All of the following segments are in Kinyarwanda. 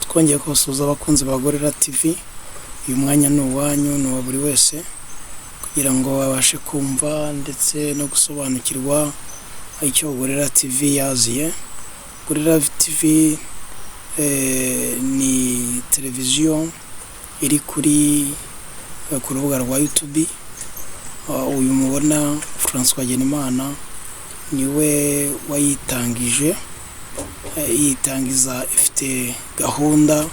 twongeye kubasuhuza abakunzi ba Gorilla TV. Uyu mwanya ni uwanyu, ni uwa buri wese, kugira ngo babashe kumva ndetse no gusobanukirwa icyo Gorilla TV yaziye. Gorilla TV ni televiziyo iri ku rubuga rwa YouTube. Uyu mubona François Genimana niwe wayitangije, yitangiza ifite gahunda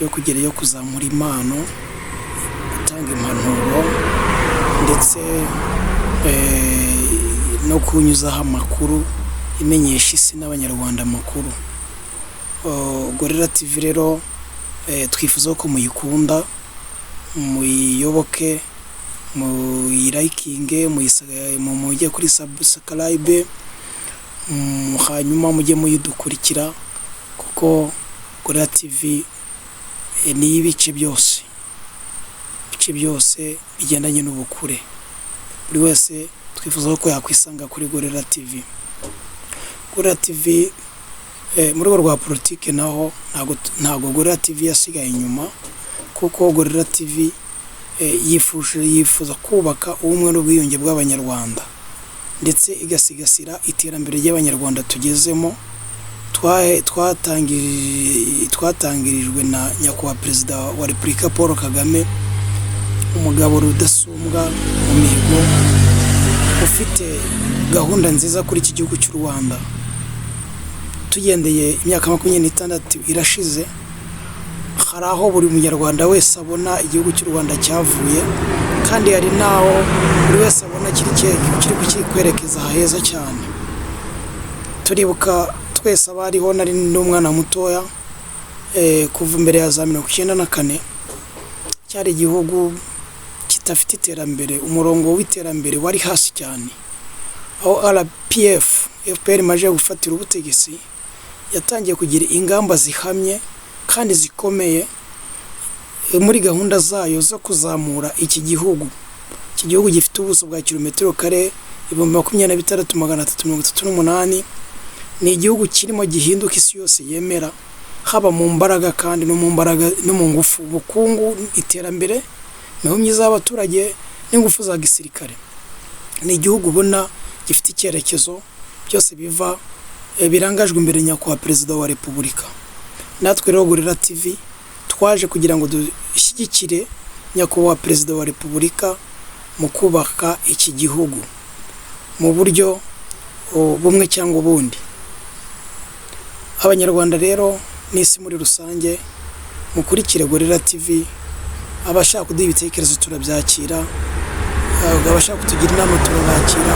yo kuzamura impano, gutanga impanuro ndetse no kunyuzaho amakuru imenyesha isi n'abanyarwanda amakuru. Gorilla TV rero twifuza ko muyikunda, muyiyoboke, muyirayikinge, mujye kuri subscribe, hanyuma mujye muyidukurikira, kuko Gorilla TV ni ibice byose bigendanye n'ubukure. Buri wese twifuza ko yakwisanga kuri Gorilla TV. Gorilla TV mu rwego rwa politike naho ntago Gorilla TV yasigaye inyuma, kuko Gorilla TV yifuza kubaka ubumwe n'ubwiyunge bw'abanyarwanda ndetse igasigasira iterambere ry'abanyarwanda tugezemo. Twatangirijwe na nyakubahwa Perezida wa Repubulika Paul Kagame, umugabo rudasumbwa mu mihigo, ufite gahunda nziza kuri iki gihugu cy'u Rwanda. Tugendeye imyaka 26 irashize, hari aho buri munyarwanda wese abona igihugu cy'u Rwanda cyavuye, kandi hari naho buri wese abona kiri kwerekeza heza cyane. Turibuka twese abariho, nari n'umwana mutoya, kuva imbere ya za 1994 cyari igihugu kitafite iterambere, umurongo w'iterambere wari hasi cyane. Aho FPR maje gufatira ubutegetsi, yatangiye kugira ingamba zihamye kandi zikomeye muri gahunda zayo zo kuzamura iki gihugu. Iki gihugu gifite ubuso bwa kilometero kare 26,338. Ni igihugu kirimo gihinduka isi yose yemera, haba mu mbaraga kandi no mu ngufu, ubukungu, iterambere, naho myiza y'abaturage n'ingufu za gisirikare. Ni igihugu ubona gifite icyerekezo, byose birangajwe imbere nyakubahwa Perezida wa Repubulika. Natwe rero Gorilla TV twaje kugira ngo dushyigikire nyakubahwa Perezida wa Repubulika mu kubaka iki gihugu mu buryo bumwe cyangwa ubundi. Abanyarwanda rero n'isi muri rusange mukurikire Gorilla TV. Abashaka kuduha ibitekerezo turabyakira, abashaka kutugira inama turabakira,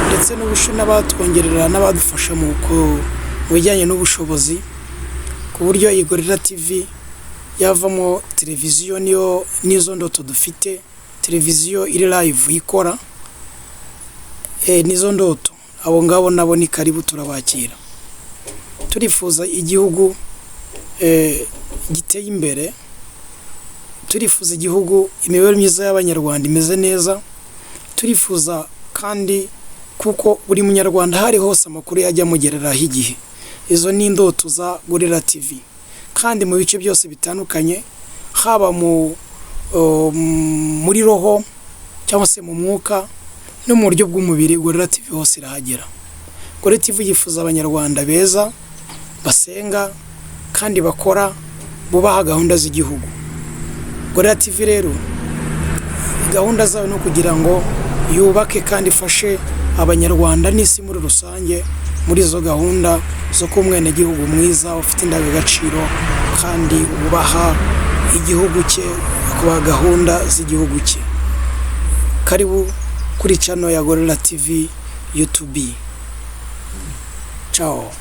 ndetse n'abatwongerera n'abadufasha mu bijyanye n'ubushobozi, ku buryo iyi Gorilla TV yavamo televiziyo nizo ndoto dufite. Televiziyo iri live ikora, nizo ndoto. Abo ngabo nabo ni karibu, turabakira. Turifuza igihugu giteye imbere, turifuza igihugu imibereho myiza y'abanyarwanda imeze neza. Turifuza kandi kuko buri munyarwanda hari hose amakuru yajya mugereraho igihe. Izo ni indoto za Gorilla TV, kandi mu bice byose bitandukanye, haba muri roho cyangwa se mu mwuka no mu buryo bw'umubiri, Gorilla TV hose irahagera. Gorilla TV yifuza abanyarwanda beza, basenga kandi bakora, bubaha gahunda z'igihugu. Gorilla TV rero gahunda zayo no kugira ngo yubake kandi ifashe abanyarwanda n'isi muri rusange muri izo gahunda zo kuba umwenegihugu mwiza, ufite indangagaciro kandi ubaha igihugu cye, kubaha gahunda z'igihugu cye. Karibu kuri channel ya Gorilla TV YouTube. Ciao.